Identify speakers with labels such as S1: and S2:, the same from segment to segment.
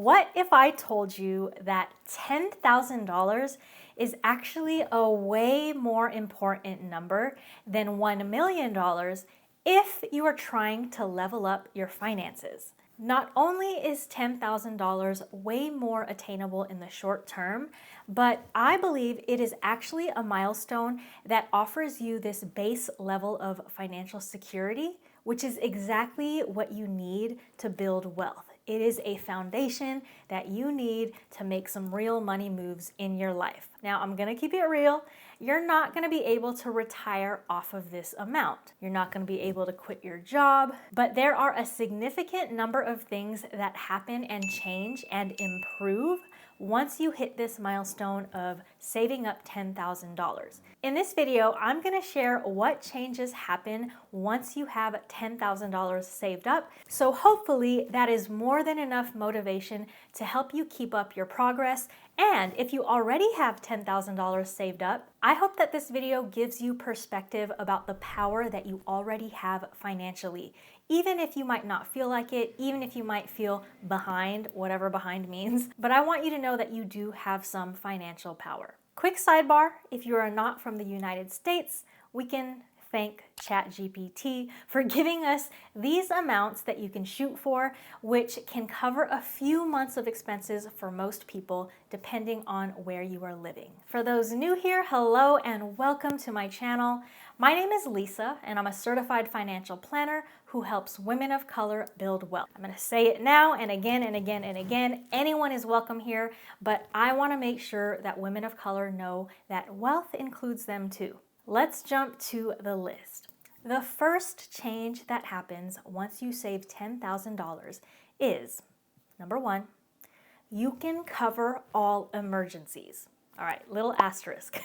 S1: What if I told you that $10,000 is actually a way more important number than $1 million if you are trying to level up your finances? Not only is $10,000 way more attainable in the short term, but I believe it is actually a milestone that offers you this base level of financial security, which is exactly what you need to build wealth. It is a foundation that you need to make some real money moves in your life. Now, I'm gonna keep it real. You're not gonna be able to retire off of this amount. You're not gonna be able to quit your job, but there are a significant number of things that happen and change and improve once you hit this milestone of saving up $10,000. In this video, I'm gonna share what changes happen once you have $10,000 saved up. So hopefully that is more than enough motivation to help you keep up your progress. And if you already have $10,000 saved up, I hope that this video gives you perspective about the power that you already have financially. Even if you might not feel like it, even if you might feel behind, whatever behind means, but I want you to know that you do have some financial power. Quick sidebar, if you are not from the United States, we can thank ChatGPT for giving us these amounts that you can shoot for, which can cover a few months of expenses for most people, depending on where you are living. For those new here, hello and welcome to my channel. My name is Lissa, and I'm a certified financial planner who helps women of color build wealth. I'm gonna say it now and again and again and again. Anyone is welcome here, but I wanna make sure that women of color know that wealth includes them too. Let's jump to the list. The first change that happens once you save $10,000 is, number one, you can cover all emergencies. All right, little asterisk.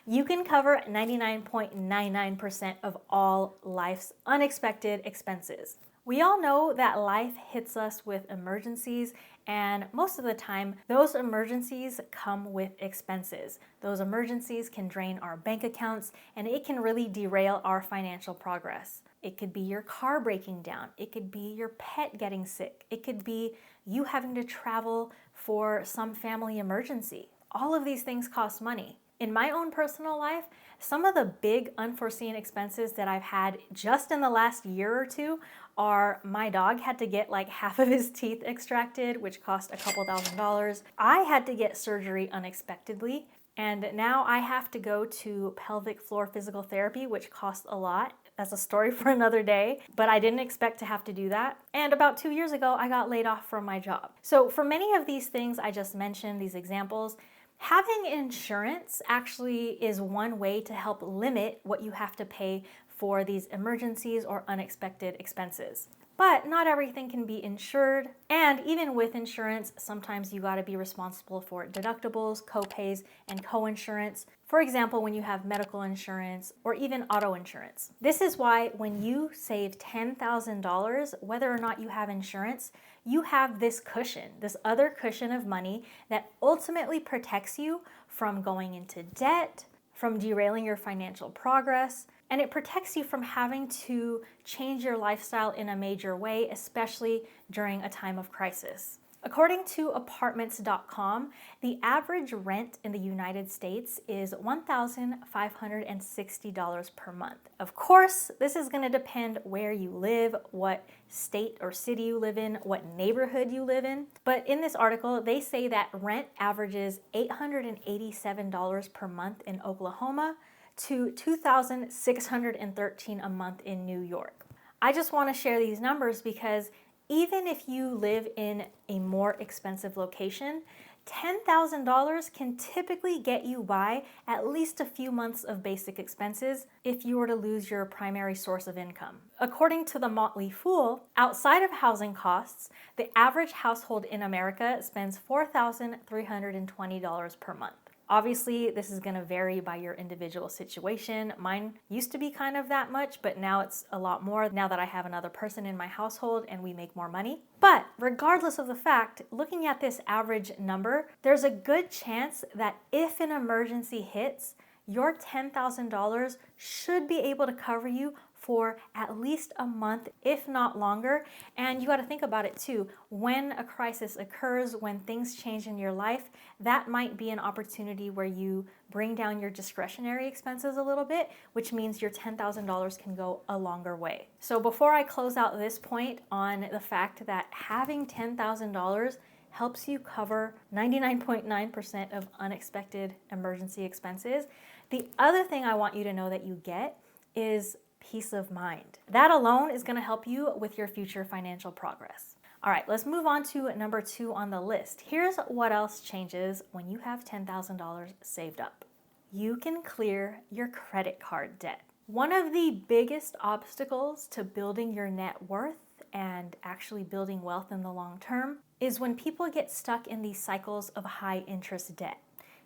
S1: You can cover 99.99% of all life's unexpected expenses. We all know that life hits us with emergencies, and most of the time, those emergencies come with expenses. Those emergencies can drain our bank accounts, and it can really derail our financial progress. It could be your car breaking down. It could be your pet getting sick. It could be you having to travel for some family emergency. All of these things cost money. In my own personal life, some of the big unforeseen expenses that I've had just in the last year or two are my dog had to get like half of his teeth extracted, which cost a couple $1,000s. I had to get surgery unexpectedly, and now I have to go to pelvic floor physical therapy, which costs a lot. That's a story for another day, but I didn't expect to have to do that. And about 2 years ago, I got laid off from my job. So for many of these things I just mentioned, these examples, having insurance actually is one way to help limit what you have to pay for these emergencies or unexpected expenses. But not everything can be insured, and even with insurance, sometimes you gotta be responsible for deductibles, co-pays, and co-insurance. For example, when you have medical insurance or even auto insurance. This is why when you save $10,000, whether or not you have insurance, you have this cushion, this other cushion of money that ultimately protects you from going into debt, from derailing your financial progress, and it protects you from having to change your lifestyle in a major way, especially during a time of crisis. According to apartments.com, the average rent in the United States is $1,560 per month. Of course, this is going to depend where you live, what state or city you live in, what neighborhood you live in. But in this article, they say that rent averages $887 per month in Oklahoma to $2,613 a month in New York. I just want to share these numbers because even if you live in a more expensive location, $10,000 can typically get you by at least a few months of basic expenses if you were to lose your primary source of income. According to the Motley Fool, outside of housing costs, the average household in America spends $4,320 per month. Obviously, this is going to vary by your individual situation. Mine used to be kind of that much, but now it's a lot more now that I have another person in my household and we make more money. But regardless of the fact, looking at this average number, there's a good chance that if an emergency hits, your $10,000 should be able to cover you for at least a month, if not longer. And you got to think about it too. When a crisis occurs, when things change in your life, that might be an opportunity where you bring down your discretionary expenses a little bit, which means your $10,000 can go a longer way. So before I close out this point on the fact that having $10,000 helps you cover 99.9% of unexpected emergency expenses, the other thing I want you to know that you get is peace of mind. That alone is going to help you with your future financial progress. All right, let's move on to number 2 on the list. Here's what else changes when you have $10,000 saved up. You can clear your credit card debt. One of the biggest obstacles to building your net worth and actually building wealth in the long term is when people get stuck in these cycles of high interest debt.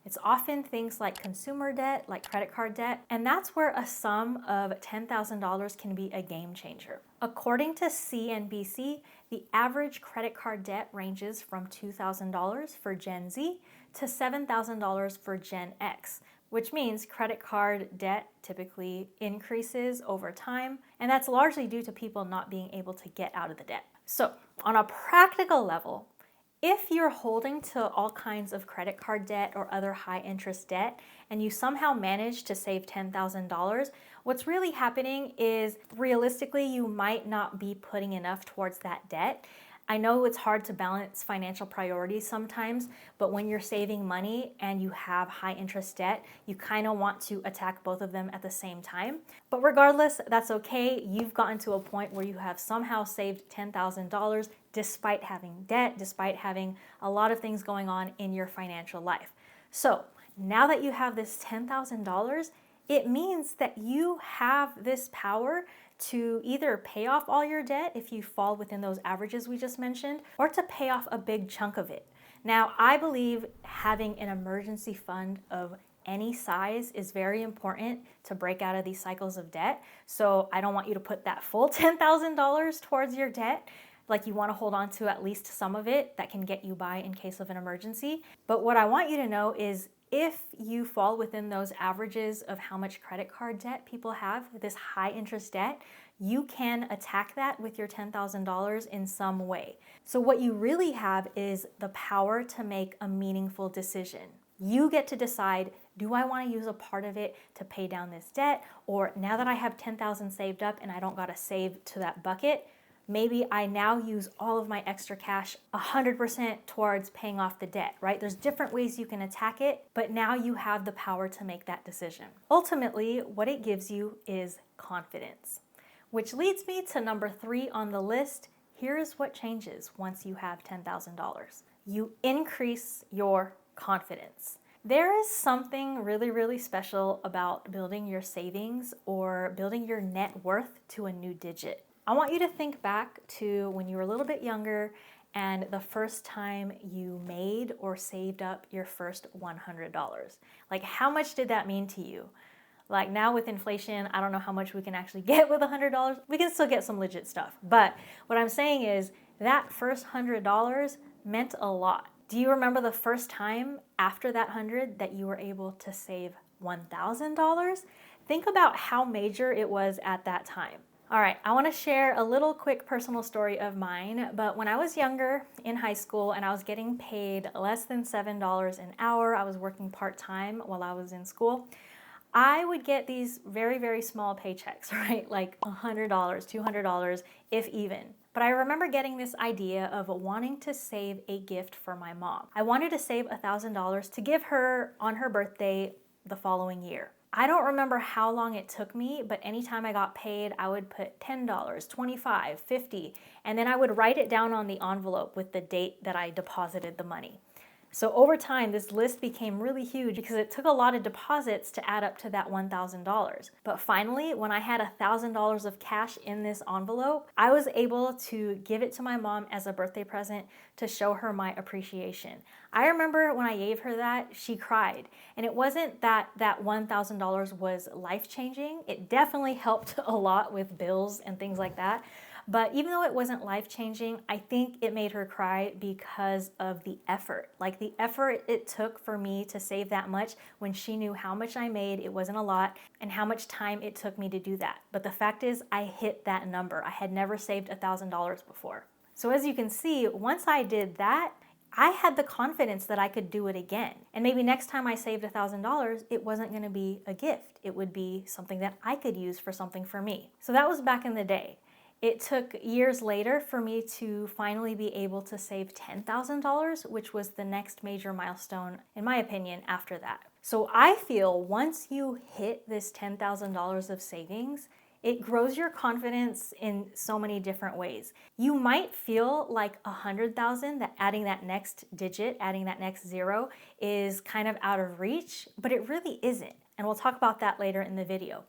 S1: It's often things like consumer debt, like credit card debt, and that's where a sum of $10,000 can be a game changer. According to CNBC, the average credit card debt ranges from $2,000 for Gen Z to $7,000 for Gen X, which means credit card debt typically increases over time, and that's largely due to people not being able to get out of the debt. So, on a practical level, if you're holding to all kinds of credit card debt or other high interest debt and you somehow manage to save $10,000, what's really happening is realistically you might not be putting enough towards that debt. I know it's hard to balance financial priorities sometimes, but when you're saving money and you have high interest debt, you kind of want to attack both of them at the same time. But regardless, that's okay. You've gotten to a point where you have somehow saved $10,000 despite having debt, despite having a lot of things going on in your financial life. So now that you have this $10,000, it means that you have this power to either pay off all your debt if you fall within those averages we just mentioned, or to pay off a big chunk of it. Now, I believe having an emergency fund of any size is very important to break out of these cycles of debt. So I don't want you to put that full $10,000 towards your debt. Like, you want to hold on to at least some of it that can get you by in case of an emergency. But what I want you to know is if you fall within those averages of how much credit card debt people have, this high interest debt, you can attack that with your $10,000 in some way. So what you really have is the power to make a meaningful decision. You get to decide, do I want to use a part of it to pay down this debt? Or now that I have $10,000 saved up and I don't got to save to that bucket, maybe I now use all of my extra cash 100% towards paying off the debt, right? There's different ways you can attack it, but now you have the power to make that decision. Ultimately, what it gives you is confidence, which leads me to number 3 on the list. Here's what changes once you have $10,000. You increase your confidence. There is something really, really special about building your savings or building your net worth to a new digit. I want you to think back to when you were a little bit younger and the first time you made or saved up your first $100. Like, how much did that mean to you? Like, now with inflation, I don't know how much we can actually get with $100. We can still get some legit stuff. But what I'm saying is that first $100 meant a lot. Do you remember the first time after that 100 that you were able to save $1,000? Think about how major it was at that time. All right, I want to share a little quick personal story of mine, but when I was younger in high school and I was getting paid less than $7 an hour, I was working part-time while I was in school, I would get these very, very small paychecks, right? Like $100, $200, if even. But I remember getting this idea of wanting to save a gift for my mom. I wanted to save $1,000 to give her on her birthday the following year. I don't remember how long it took me, but anytime I got paid, I would put $10, $25, $50, and then I would write it down on the envelope with the date that I deposited the money. So over time, this list became really huge because it took a lot of deposits to add up to that $1,000. But finally, when I had $1,000 of cash in this envelope, I was able to give it to my mom as a birthday present to show her my appreciation. I remember when I gave her that, she cried. And it wasn't that that $1,000 was life-changing. It definitely helped a lot with bills and things like that. But even though it wasn't life-changing, I think it made her cry because of the effort. Like the effort it took for me to save that much when she knew how much I made, it wasn't a lot, and how much time it took me to do that. But the fact is, I hit that number. I had never saved $1,000 before. So as you can see, once I did that, I had the confidence that I could do it again. And maybe next time I saved $1,000, it wasn't gonna be a gift. It would be something that I could use for something for me. So that was back in the day. It took years later for me to finally be able to save $10,000, which was the next major milestone, in my opinion, after that. So I feel once you hit this $10,000 of savings, it grows your confidence in so many different ways. You might feel like 100,000, that adding that next digit, adding that next zero is kind of out of reach, but it really isn't. And we'll talk about that later in the video.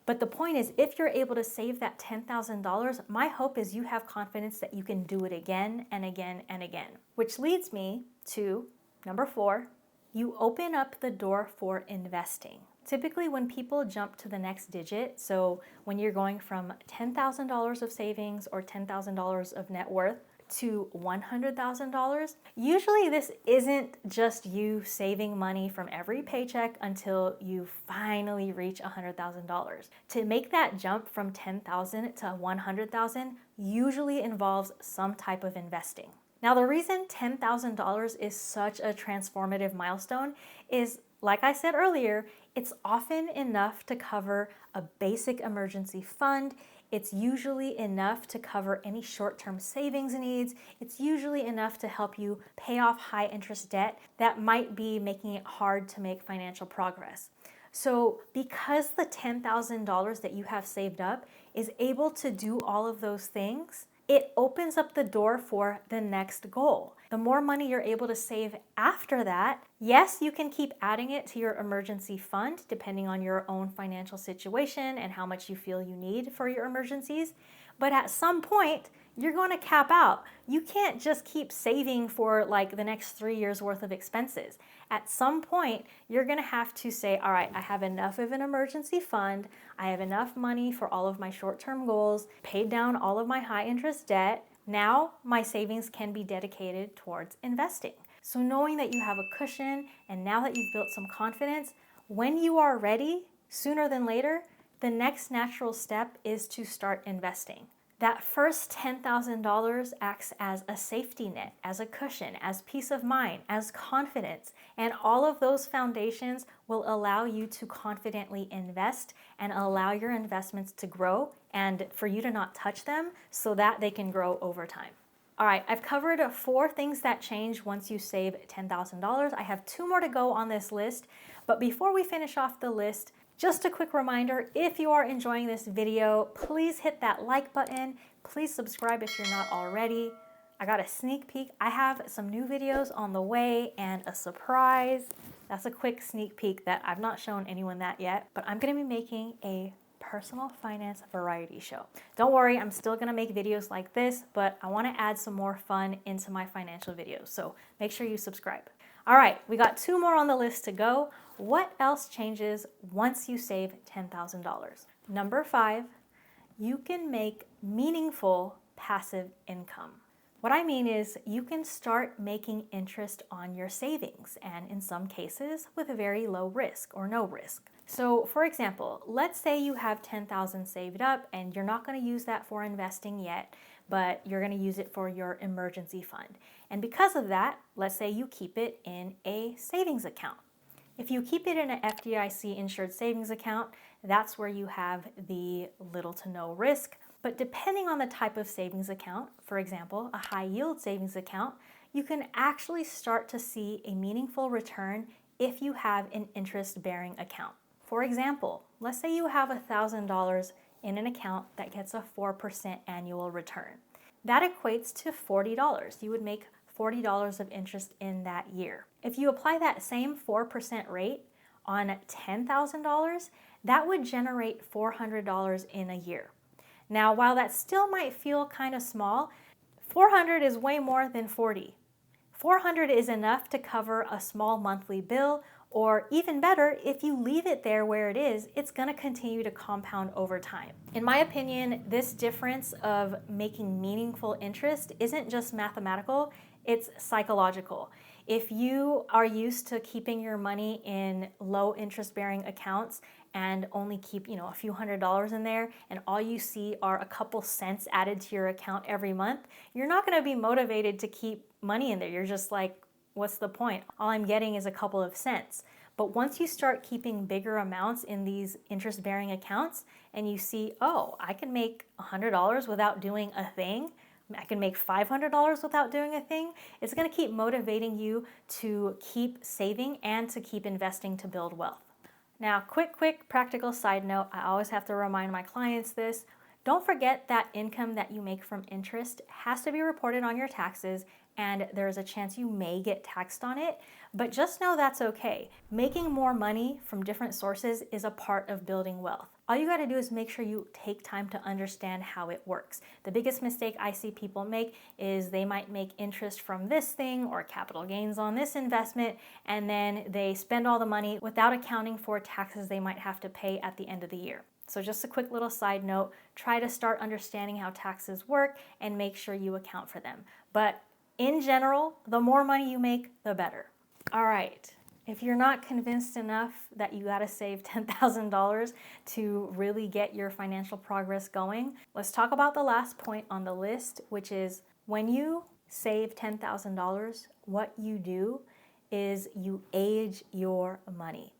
S1: But the point is, if you're able to save that $10,000, my hope is you have confidence that you can do it again and again and again. Which leads me to number 4, you open up the door for investing. Typically when people jump to the next digit, so when you're going from $10,000 of savings or $10,000 of net worth to $100,000, usually this isn't just you saving money from every paycheck until you finally reach $100,000. To make that jump from $10,000 to $100,000 usually involves some type of investing. Now, the reason $10,000 is such a transformative milestone is, like I said earlier, it's often enough to cover a basic emergency fund. It's usually enough to cover any short-term savings needs. It's usually enough to help you pay off high interest debt that might be making it hard to make financial progress. So because the $10,000 that you have saved up is able to do all of those things, it opens up the door for the next goal. The more money you're able to save after that, yes, you can keep adding it to your emergency fund depending on your own financial situation and how much you feel you need for your emergencies. But at some point, you're going to cap out. You can't just keep saving for like the next 3 years worth of expenses. At some point, you're going to have to say, all right, I have enough of an emergency fund. I have enough money for all of my short-term goals, paid down all of my high interest debt. Now my savings can be dedicated towards investing. So knowing that you have a cushion and now that you've built some confidence, when you are ready, sooner than later, the next natural step is to start investing. That first $10,000 acts as a safety net, as a cushion, as peace of mind, as confidence, and all of those foundations will allow you to confidently invest and allow your investments to grow and for you to not touch them so that they can grow over time. All right, I've covered 4 things that change once you save $10,000. I have 2 more to go on this list, but before we finish off the list, just a quick reminder, if you are enjoying this video, please hit that like button. Please subscribe if you're not already. I got a sneak peek. I have some new videos on the way and a surprise. That's a quick sneak peek that I've not shown anyone that yet, but I'm gonna be making a personal finance variety show. Don't worry, I'm still gonna make videos like this, but I wanna add some more fun into my financial videos, so make sure you subscribe. All right, we got 2 more on the list to go. What else changes once you save $10,000? Number 5, you can make meaningful passive income. What I mean is you can start making interest on your savings, and in some cases with a very low risk or no risk. So for example, let's say you have $10,000 saved up and you're not going to use that for investing yet, but you're going to use it for your emergency fund. And because of that, let's say you keep it in a savings account. If you keep it in an FDIC insured savings account, that's where you have the little to no risk. But depending on the type of savings account, for example, a high yield savings account, you can actually start to see a meaningful return if you have an interest-bearing account. For example, let's say you have $1,000 in an account that gets a 4% annual return. That equates to $40. You would make $40 of interest in that year. If you apply that same 4% rate on $10,000, that would generate $400 in a year. Now, while that still might feel kind of small, 400 is way more than 40. 400 is enough to cover a small monthly bill Or even better, if you leave it there where it is, it's gonna continue to compound over time. In my opinion, this difference of making meaningful interest isn't just mathematical, it's psychological. If you are used to keeping your money in low interest bearing accounts and only keep, a few $100s in there, and all you see are a couple cents added to your account every month, you're not gonna be motivated to keep money in there. You're just like, what's the point? All I'm getting is a couple of cents. But once you start keeping bigger amounts in these interest-bearing accounts and you see, oh, I can make $100 without doing a thing, I can make $500 without doing a thing, it's gonna keep motivating you to keep saving and to keep investing to build wealth. Now, quick practical side note, I always have to remind my clients this. Don't forget that income that you make from interest has to be reported on your taxes, and there's a chance you may get taxed on it, but just know that's okay. Making more money from different sources is a part of building wealth. All you gotta do is make sure you take time to understand how it works. The biggest mistake I see people make is they might make interest from this thing or capital gains on this investment, and then they spend all the money without accounting for taxes they might have to pay at the end of the year. So just a quick little side note, try to start understanding how taxes work and make sure you account for them. But in general, the more money you make, the better. All right, if you're not convinced enough that you gotta save $10,000 to really get your financial progress going, let's talk about the last point on the list, which is when you save $10,000, what you do is you age your money.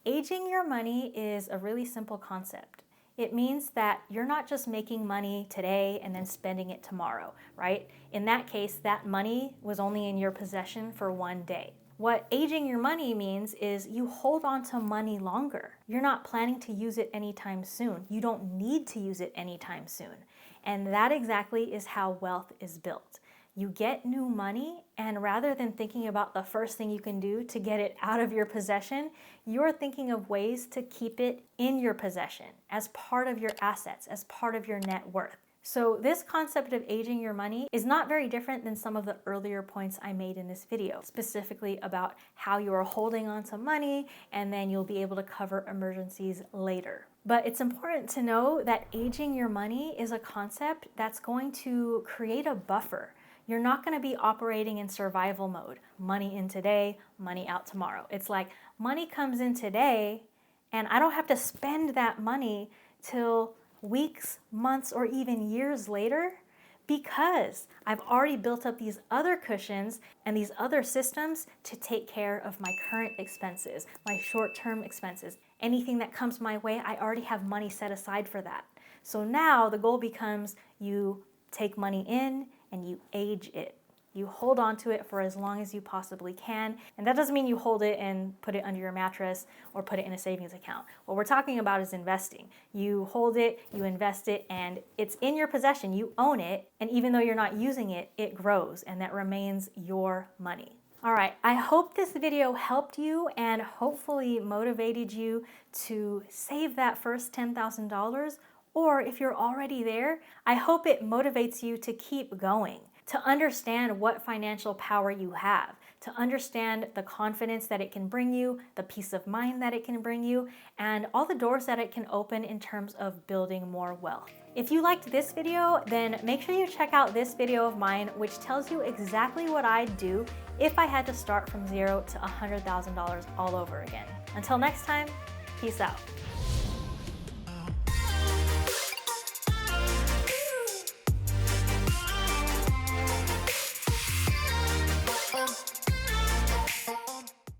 S1: Aging your money is a really simple concept. It means that you're not just making money today and then spending it tomorrow, right? In that case, that money was only in your possession for one day. What aging your money means is you hold on to money longer. You're not planning to use it anytime soon. You don't need to use it anytime soon. And that exactly is how wealth is built. You get new money, and rather than thinking about the first thing you can do to get it out of your possession, you're thinking of ways to keep it in your possession as part of your assets, as part of your net worth. So this concept of aging your money is not very different than some of the earlier points I made in this video, specifically about how you are holding on to money and then you'll be able to cover emergencies later. But it's important to know that aging your money is a concept that's going to create a buffer. You're not going to be operating in survival mode. Money in today, money out tomorrow. It's like money comes in today and I don't have to spend that money till weeks, months, or even years later because I've already built up these other cushions and these other systems to take care of my current expenses, my short-term expenses. Anything that comes my way, I already have money set aside for that. So now the goal becomes you take money in and you age it. You hold on to it for as long as you possibly can. And that doesn't mean you hold it and put it under your mattress or put it in a savings account. What we're talking about is investing. You hold it, you invest it, and it's in your possession. You own it. And even though you're not using it, it grows and that remains your money. All right, I hope this video helped you and hopefully motivated you to save that first $10,000. Or if you're already there, I hope it motivates you to keep going, to understand what financial power you have, to understand the confidence that it can bring you, the peace of mind that it can bring you, and all the doors that it can open in terms of building more wealth. If you liked this video, then make sure you check out this video of mine, which tells you exactly what I'd do if I had to start from zero to $100,000 all over again. Until next time, peace out.